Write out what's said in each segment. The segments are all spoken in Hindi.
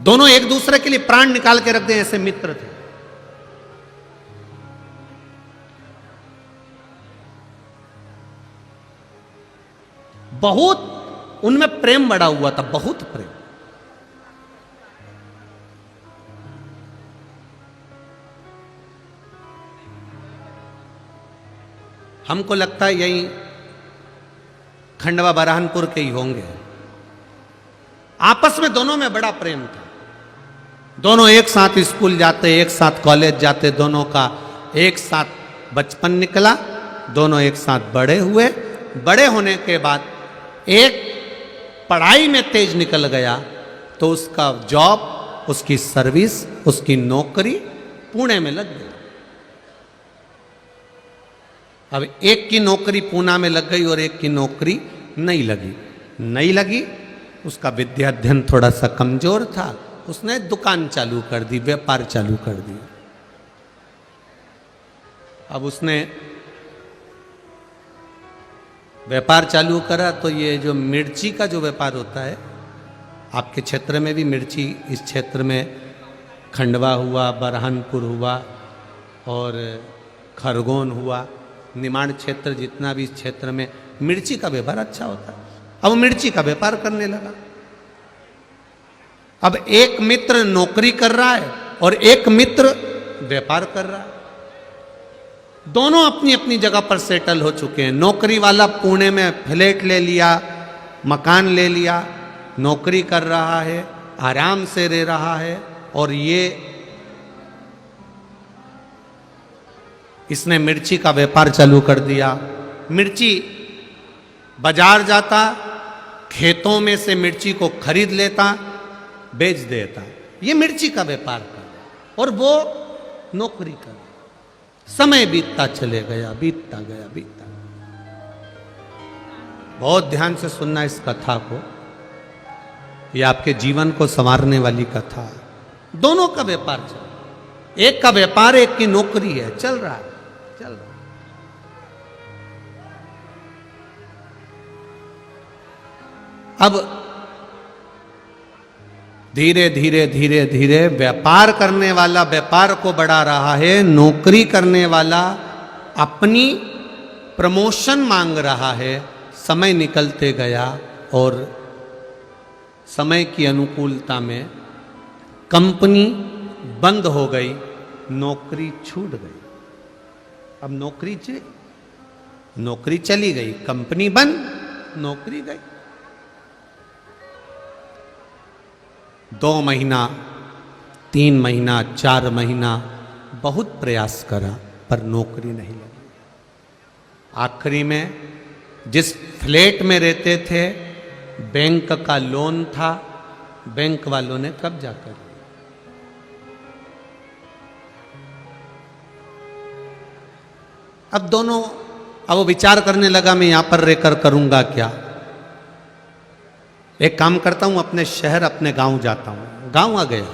दोनों एक दूसरे के लिए प्राण निकाल के रख दे, ऐसे मित्र थे। बहुत उनमें प्रेम बड़ा हुआ था, बहुत प्रेम। हमको लगता है यही खंडवा बरहानपुर के ही होंगे। आपस में दोनों में बड़ा प्रेम था। दोनों एक साथ स्कूल जाते, एक साथ कॉलेज जाते, दोनों का एक साथ बचपन निकला, दोनों एक साथ बड़े हुए। बड़े होने के बाद एक पढ़ाई में तेज निकल गया तो उसका जॉब, उसकी सर्विस, उसकी नौकरी पुणे में लग गई। अब एक की नौकरी पूना में लग गई और एक की नौकरी नहीं लगी। उसका विद्या अध्ययन थोड़ा सा कमजोर था, उसने दुकान चालू कर दी, व्यापार चालू कर दिया। अब उसने व्यापार चालू करा तो ये जो मिर्ची का जो व्यापार होता है, आपके क्षेत्र में भी मिर्ची, इस क्षेत्र में खंडवा हुआ, बरहानपुर हुआ और खरगोन हुआ, निमाड़ क्षेत्र, जितना भी इस क्षेत्र में मिर्ची का व्यापार अच्छा होता है। अब मिर्ची का व्यापार करने लगा। अब एक मित्र नौकरी कर रहा है और एक मित्र व्यापार कर रहा है। दोनों अपनी अपनी जगह पर सेटल हो चुके हैं। नौकरी वाला पुणे में फ्लैट ले लिया, मकान ले लिया, नौकरी कर रहा है, आराम से रह रहा है। और इसने मिर्ची का व्यापार चालू कर दिया। मिर्ची बाजार जाता, खेतों में से मिर्ची को खरीद लेता, बेच देता। ये मिर्ची का व्यापार कर और वो नौकरी कर। समय बीतता चले गया, बीतता गया। बहुत ध्यान से सुनना इस कथा को, ये आपके जीवन को संवारने वाली कथा है। दोनों का व्यापार चल, एक का व्यापार, एक की नौकरी है, चल रहा है। अब धीरे धीरे व्यापार करने वाला व्यापार को बढ़ा रहा है, नौकरी करने वाला अपनी प्रमोशन मांग रहा है। समय निकलते गया और समय की अनुकूलता में कंपनी बंद हो गई, नौकरी छूट गई। अब नौकरी चली गई, कंपनी बंद, नौकरी गई। 2 महीना, 3 महीना, 4 महीना बहुत प्रयास करा पर नौकरी नहीं लगी। आखिरी में जिस फ्लैट में रहते थे, बैंक का लोन था, बैंक वालों ने कब्जा कर लिया। अब वो विचार करने लगा, मैं यहां पर रहकर करूंगा क्या? एक काम करता हूं, अपने शहर, अपने गांव जाता हूं। गांव आ गया।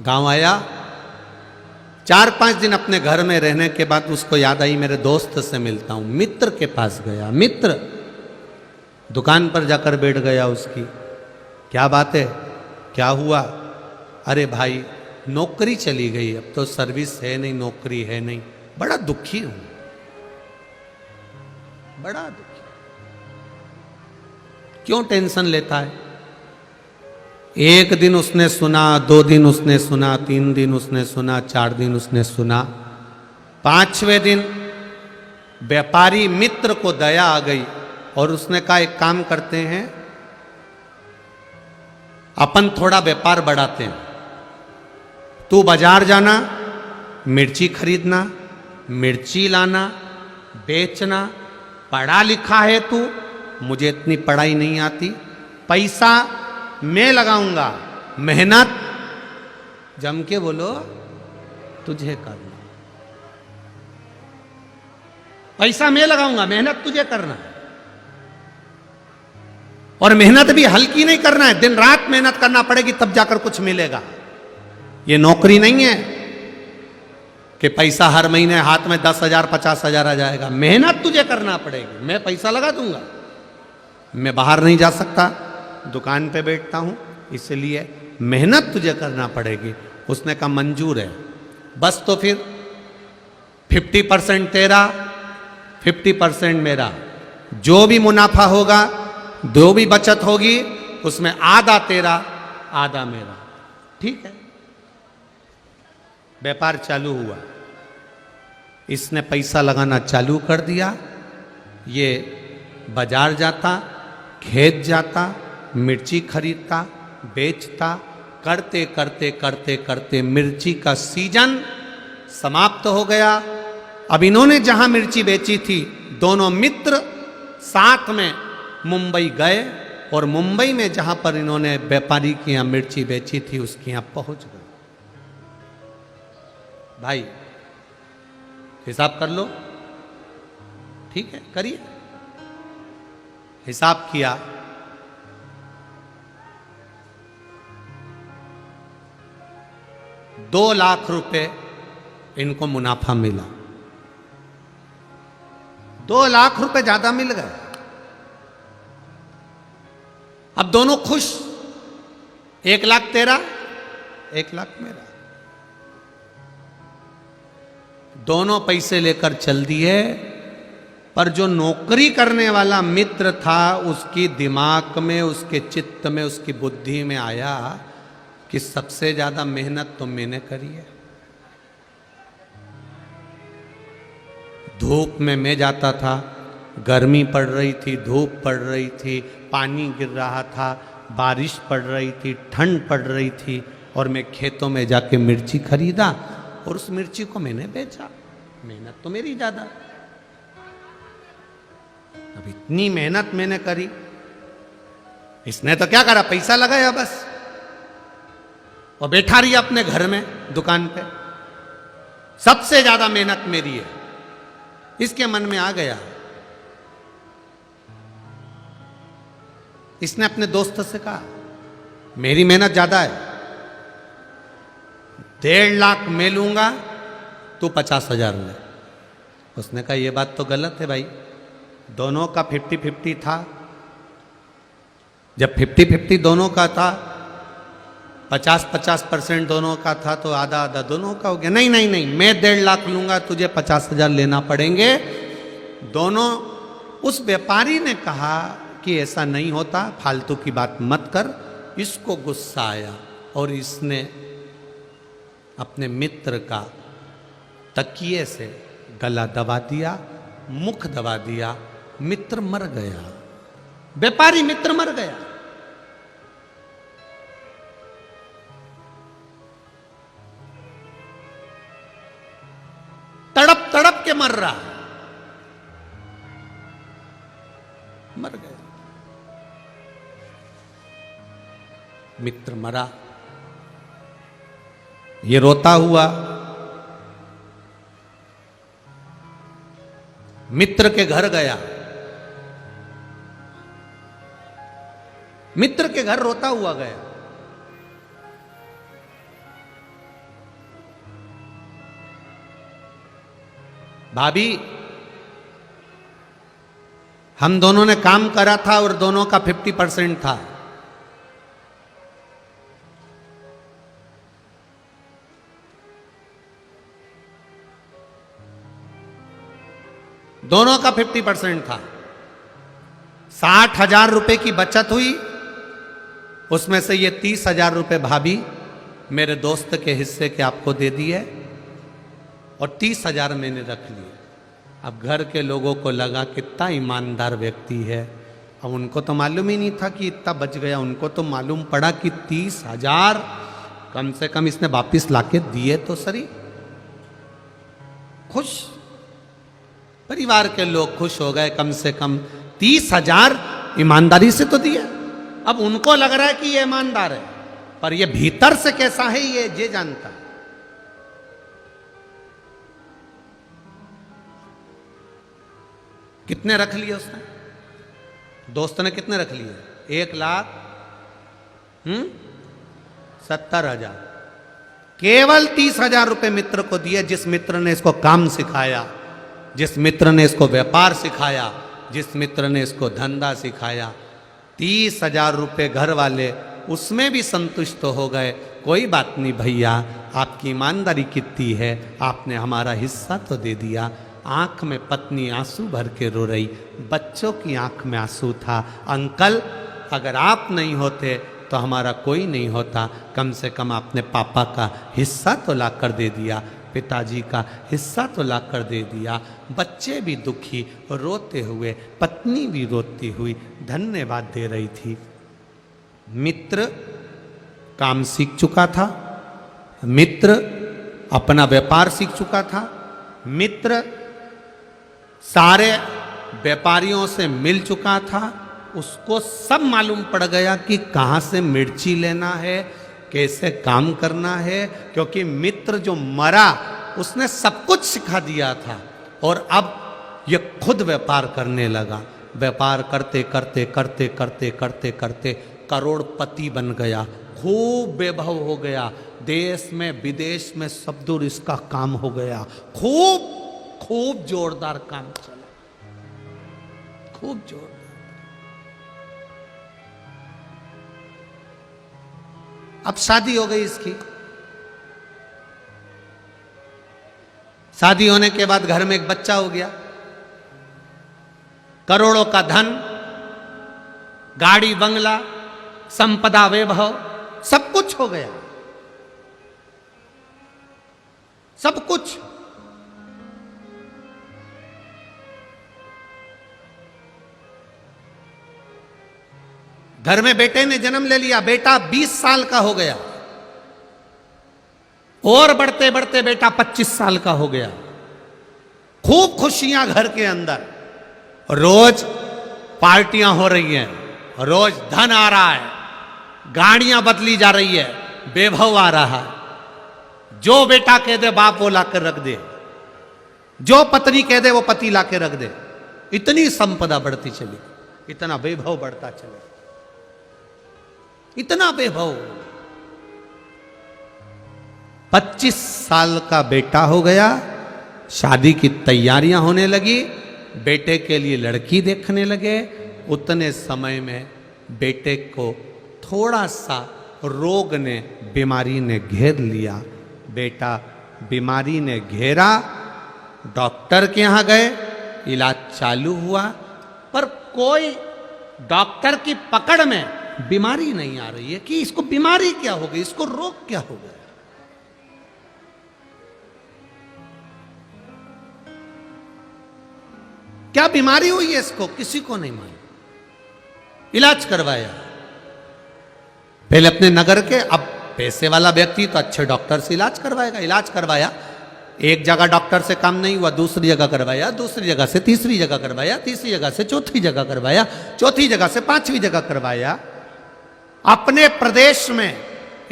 गांव आया, 4-5 दिन अपने घर में रहने के बाद उसको याद आई, मेरे दोस्त से मिलता हूं। मित्र के पास गया। मित्र दुकान पर जाकर बैठ गया उसकी। क्या बात है, क्या हुआ? अरे भाई, नौकरी चली गई, अब तो सर्विस है नहीं, नौकरी है नहीं, बड़ा दुखी हूं, बड़ा दुखी। क्यों टेंशन लेता है? 1 दिन उसने सुना, 2 दिन उसने सुना, 3 दिन उसने सुना, 4 दिन उसने सुना। 5वें दिन व्यापारी मित्र को दया आ गई और उसने कहा, एक काम करते हैं, अपन थोड़ा व्यापार बढ़ाते हैं। तू बाजार जाना, मिर्ची खरीदना, मिर्ची लाना, बेचना। पढ़ा लिखा है तू, मुझे इतनी पढ़ाई नहीं आती, पैसा मैं लगाऊंगा, मेहनत जम के बोलो तुझे करना। पैसा मैं लगाऊंगा, मेहनत तुझे करना। और मेहनत भी हल्की नहीं करना है, दिन रात मेहनत करना पड़ेगी, तब जाकर कुछ मिलेगा। ये नौकरी नहीं है कि पैसा हर महीने हाथ में 10,000 50,000 आ जाएगा। मेहनत तुझे करना पड़ेगी, मैं पैसा लगा दूंगा। मैं बाहर नहीं जा सकता, दुकान पे बैठता हूँ, इसलिए मेहनत तुझे करना पड़ेगी। उसने कहा मंजूर है, बस तो फिर 50% तेरा 50% मेरा, जो भी मुनाफा होगा, जो भी बचत होगी, उसमें आधा तेरा आधा मेरा। ठीक है, व्यापार चालू हुआ। इसने पैसा लगाना चालू कर दिया। ये बाजार जाता, खेत जाता, मिर्ची खरीदता, बेचता, करते करते करते करते मिर्ची का सीजन समाप्त हो गया। अब इन्होंने जहां मिर्ची बेची थी, दोनों मित्र साथ में मुंबई गए और मुंबई में जहां पर इन्होंने व्यापारी की यहां मिर्ची बेची थी, उसके यहां पहुंच गए। भाई हिसाब कर लो, ठीक है, करिए। हिसाब किया, ₹2,00,000 इनको मुनाफा मिला। ₹2,00,000 ज्यादा मिल गए। अब दोनों खुश, 1,00,000 तेरा, 1,00,000 मेरा। दोनों पैसे लेकर चल दिए, पर जो नौकरी करने वाला मित्र था, उसकी दिमाग में, उसके चित्त में, उसकी बुद्धि में आया कि सबसे ज्यादा मेहनत तो मैंने करी है। धूप में मैं जाता था, गर्मी पड़ रही थी, धूप पड़ रही थी, पानी गिर रहा था, बारिश पड़ रही थी, ठंड पड़ रही थी, और मैं खेतों में जाके मिर्ची खरीदा और उस मिर्ची को मैंने बेचा। मेहनत तो मेरी ज्यादा। अब इतनी मेहनत मैंने करी, इसने तो क्या करा, पैसा लगाया बस, और बैठा रही अपने घर में दुकान पे। सबसे ज्यादा मेहनत मेरी है, इसके मन में आ गया। इसने अपने दोस्त से कहा, मेरी मेहनत ज्यादा है, 1,50,000 मैं लूंगा, तू 50,000 ले। उसने कहा यह बात तो गलत है भाई, दोनों का 50-50 था। जब 50-50 दोनों का था, 50-50% दोनों का था, तो आधा आधा दोनों का हो गया। नहीं नहीं नहीं, मैं 1,50,000 लूंगा, तुझे 50,000 लेना पड़ेंगे दोनों। उस व्यापारी ने कहा कि ऐसा नहीं होता, फालतू की बात मत कर। इसको गुस्सा आया और इसने अपने मित्र का तकिए से गला दबा दिया, मुख दबा दिया। मित्र मर गया, व्यापारी मित्र मर गया। तड़प तड़प के मर रहा, मर गया। मित्र मरा, ये रोता हुआ मित्र के घर गया। मित्र के घर रोता हुआ गया। भाभी, हम दोनों ने काम करा था और दोनों का 50% था। दोनों का 50% था। 60,000 रुपए की बचत हुई, उसमें से ये 30,000 रुपए भाभी मेरे दोस्त के हिस्से के आपको दे दिए और 30,000 मैंने रख लिए। अब घर के लोगों को लगा कितना ईमानदार व्यक्ति है। अब उनको तो मालूम ही नहीं था कि इतना बच गया। उनको तो मालूम पड़ा कि 30,000 कम से कम इसने वापिस लाके दिए तो सही। खुश, परिवार के लोग खुश हो गए, कम से कम 30,000 ईमानदारी से तो दिया। अब उनको लग रहा है कि ये ईमानदार है, पर ये भीतर से कैसा है ये जानता। कितने रख लिए उसने? दोस्त ने कितने रख लिए? 1,70,000। केवल 30,000 रुपए मित्र को दिए, जिस मित्र ने इसको काम सिखाया, जिस मित्र ने इसको व्यापार सिखाया, जिस मित्र ने इसको धंधा सिखाया, 30,000 रुपये घर वाले उसमें भी संतुष्ट हो गए। कोई बात नहीं भैया, आपकी ईमानदारी कितनी है, आपने हमारा हिस्सा तो दे दिया। आंख में पत्नी आंसू भर के रो रही, बच्चों की आंख में आंसू था। अंकल, अगर आप नहीं होते तो हमारा कोई नहीं होता, कम से कम आपने पापा का हिस्सा तो ला कर दे दिया, पिताजी का हिस्सा तो ला कर दे दिया। बच्चे भी दुखी रोते हुए, पत्नी भी रोती हुई धन्यवाद दे रही थी। मित्र काम सीख चुका था, मित्र अपना व्यापार सीख चुका था, मित्र सारे व्यापारियों से मिल चुका था। उसको सब मालूम पड़ गया कि कहाँ से मिर्ची लेना है, कैसे काम करना है, क्योंकि मित्र जो मरा उसने सब कुछ सिखा दिया था। और अब ये खुद व्यापार करने लगा। व्यापार करते करते करते करते करते करते करोड़पति बन गया, खूब वैभव हो गया। देश में विदेश में सब दूर इसका काम हो गया। खूब खूब जोरदार काम चला, खूब जोरदार। अब शादी हो गई इसकी। शादी होने के बाद घर में एक बच्चा हो गया। करोड़ों का धन, गाड़ी बंगला, संपदा वैभव, सब कुछ हो गया, सब कुछ। घर में बेटे ने जन्म ले लिया। बेटा 20 साल का हो गया, और बढ़ते बढ़ते बेटा 25 साल का हो गया। खूब खुशियां घर के अंदर, रोज पार्टियां हो रही हैं, रोज धन आ रहा है, गाड़ियां बदली जा रही है, वैभव आ रहा है। जो बेटा कह दे बाप वो लाकर रख दे, जो पत्नी कह दे वो पति लाकर रख दे। इतनी संपदा बढ़ती चली, इतना वैभव बढ़ता चले, इतना वैभव। 25 साल का बेटा हो गया, शादी की तैयारियां होने लगी, बेटे के लिए लड़की देखने लगे। उतने समय में बेटे को थोड़ा सा रोग ने, बीमारी ने घेर लिया। बेटा बीमारी ने घेरा, डॉक्टर के यहाँ गए, इलाज चालू हुआ, पर कोई डॉक्टर की पकड़ में बीमारी नहीं आ रही है कि इसको बीमारी क्या हो गई, इसको रोग क्या हो गया। क्या बीमारी हुई है इसको, किसी को नहीं मालूम। इलाज करवाया पहले अपने नगर के, अब पैसे वाला व्यक्ति तो अच्छे डॉक्टर से इलाज करवाएगा। इलाज करवाया, एक जगह डॉक्टर से काम नहीं हुआ, दूसरी जगह करवाया, दूसरी जगह से तीसरी जगह करवाया, तीसरी जगह से चौथी जगह करवाया, चौथी जगह से पांचवी जगह करवाया। अपने प्रदेश में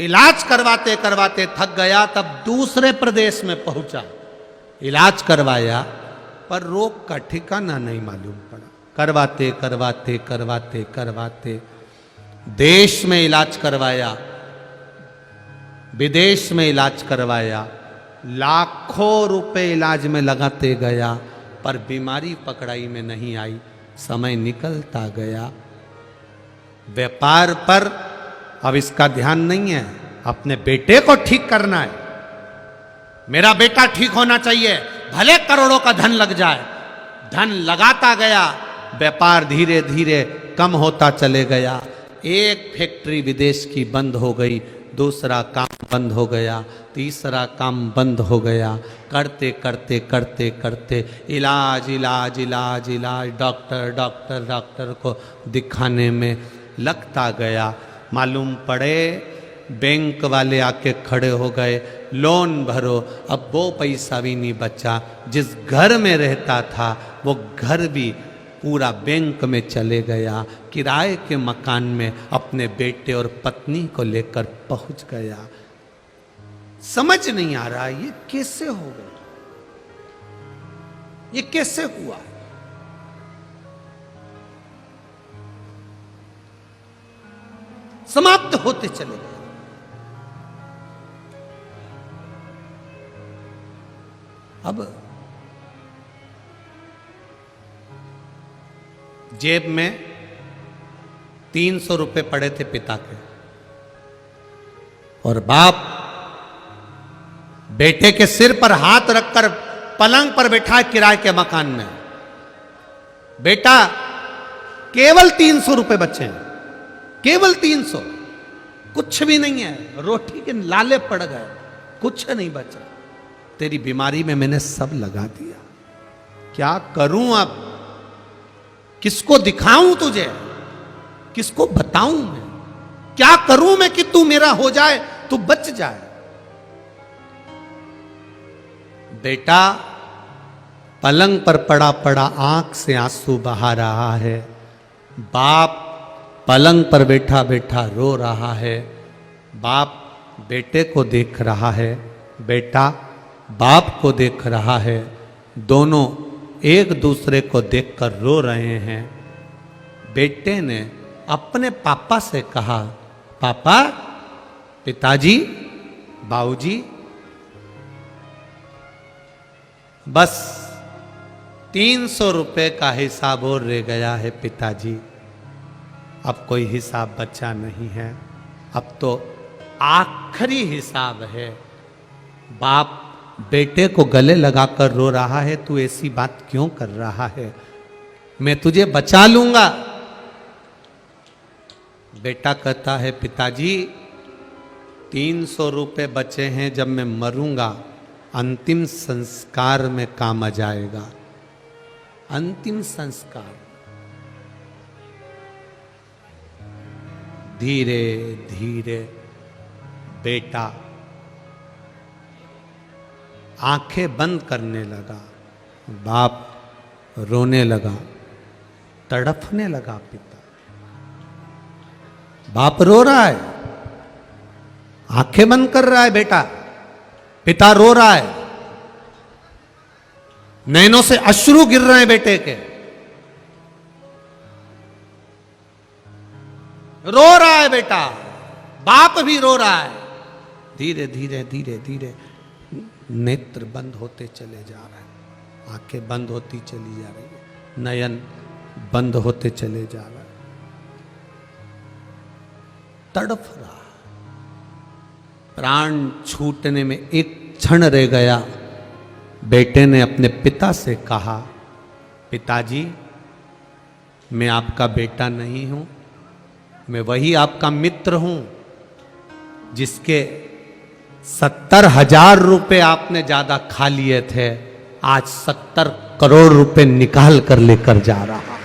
इलाज करवाते करवाते थक गया, तब दूसरे प्रदेश में पहुंचा, इलाज करवाया, पर रोग का ठिकाना नहीं मालूम पड़ा। करवाते करवाते करवाते करवाते देश में इलाज करवाया, विदेश में इलाज करवाया, लाखों रुपए इलाज में लगाते गया, पर बीमारी पकड़ाई में नहीं आई। समय निकलता गया, व्यापार पर अब इसका ध्यान नहीं है, अपने बेटे को ठीक करना है। मेरा बेटा ठीक होना चाहिए, भले करोड़ों का धन लग जाए। धन लगाता गया, व्यापार धीरे धीरे कम होता चले गया। एक फैक्ट्री विदेश की बंद हो गई, दूसरा काम बंद हो गया, तीसरा काम बंद हो गया। करते करते करते करते इलाज इलाज इलाज इलाज, डॉक्टर डॉक्टर डॉक्टर को दिखाने में लगता गया। मालूम पड़े बैंक वाले आके खड़े हो गए, लोन भरो। अब वो पैसा भी नहीं बचा, जिस घर में रहता था वो घर भी पूरा बैंक में चले गया। किराए के मकान में अपने बेटे और पत्नी को लेकर पहुंच गया। समझ नहीं आ रहा ये कैसे हो गया, ये कैसे हुआ। समाप्त होते चले गए। अब जेब में 300 रुपए पड़े थे पिता के, और बाप बेटे के सिर पर हाथ रखकर पलंग पर बैठा किराए के मकान में। बेटा, केवल 300 रुपए बचे हैं, केवल 300, कुछ भी नहीं है, रोटी के लाले पड़ गए, कुछ नहीं बचा। तेरी बीमारी में मैंने सब लगा दिया, क्या करूं अब? किसको दिखाऊं तुझे? किसको बताऊं मैं? क्या करूं मैं कि तू मेरा हो जाए, तू बच जाए? बेटा पलंग पर पड़ा पड़ा आंख से आंसू बहा रहा है। बाप पलंग पर बैठा बैठा रो रहा है। बाप बेटे को देख रहा है, बेटा बाप को देख रहा है। दोनों एक दूसरे को देखकर रो रहे हैं। बेटे ने अपने पापा से कहा, पापा, पिताजी, बाबूजी, बस 300 रुपए का हिसाब और रह गया है पिताजी, अब कोई हिसाब बचा नहीं है, अब तो आखिरी हिसाब है। बाप बेटे को गले लगाकर रो रहा है, तू ऐसी बात क्यों कर रहा है? मैं तुझे बचा लूंगा। बेटा कहता है, पिताजी 300 रुपए बचे हैं, जब मैं मरूंगा अंतिम संस्कार में काम आ जाएगा। अंतिम संस्कार। धीरे धीरे बेटा आंखें बंद करने लगा। बाप रोने लगा, तड़फने लगा। पिता, बाप रो रहा है, आंखें बंद कर रहा है बेटा। पिता रो रहा है, नैनों से अश्रु गिर रहे हैं बेटे के। रो रहा है बेटा, बाप भी रो रहा है। धीरे धीरे धीरे धीरे नेत्र बंद होते चले जा रहे हैं, आंखें बंद होती चली जा रही है, नयन बंद होते चले जा रहे हैं। तड़फ रहा, प्राण छूटने में एक क्षण रह गया। बेटे ने अपने पिता से कहा, पिताजी, मैं आपका बेटा नहीं हूं, मैं वही आपका मित्र हूं जिसके 70,000 रुपए आपने ज्यादा खा लिए थे, आज 70 करोड़ रुपए निकाल कर लेकर जा रहा।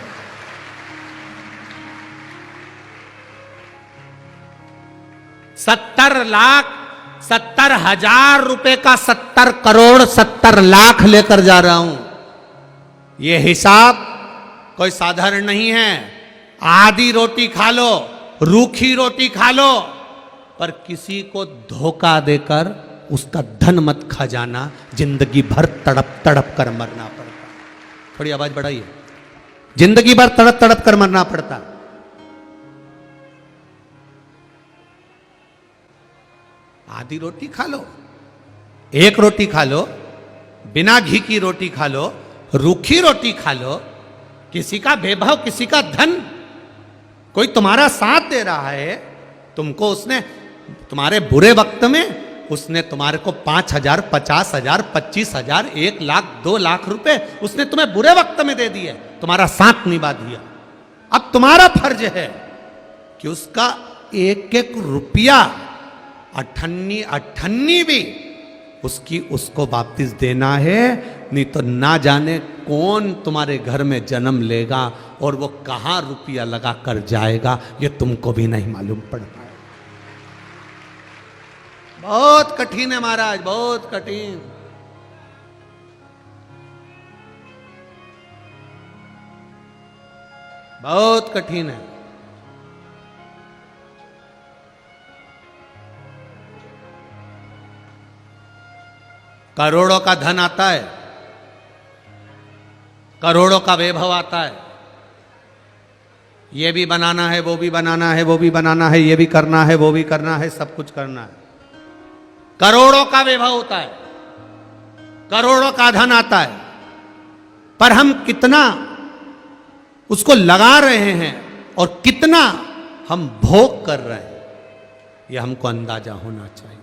70,000 रुपए का 70 करोड़ 70 लाख लेकर जा रहा हूं। यह हिसाब कोई साधारण नहीं है। आधी रोटी खा लो, रूखी रोटी खा लो, पर किसी को धोखा देकर उसका धन मत खा जाना, जिंदगी भर तड़प तड़प कर मरना पड़ता। थोड़ी आवाज बढ़ाइए। जिंदगी भर तड़प तड़प कर मरना पड़ता। आधी रोटी खा लो, एक रोटी खा लो, बिना घी की रोटी खा लो, रूखी रोटी खा लो। किसी का वैभव, किसी का धन, कोई तुम्हारा साथ दे रहा है, तुमको उसने तुम्हारे बुरे वक्त में उसने तुम्हारे को 5,000, 50,000, 25,000, 1 लाख, 2 लाख रुपए उसने तुम्हें बुरे वक्त में दे दिए, तुम्हारा साथ निभा दिया। अब तुम्हारा फर्ज है कि उसका एक एक रुपया, अठन्नी अठन्नी भी उसकी उसको वापस देना है। नहीं तो ना जाने कौन तुम्हारे घर में जन्म लेगा और वो कहां रुपया लगा कर जाएगा, ये तुमको भी नहीं मालूम पड़ता है। बहुत कठिन है महाराज, बहुत कठिन। बहुत कठिन है। करोड़ों का धन आता है, करोड़ों का वैभव आता है, ये भी बनाना है, वो भी बनाना है, वो भी बनाना है, ये भी करना है, वो भी करना है, सब कुछ करना है। करोड़ों का वैभव होता है, करोड़ों का धन आता है, पर हम कितना उसको लगा रहे हैं और कितना हम भोग कर रहे हैं, यह हमको अंदाजा होना चाहिए।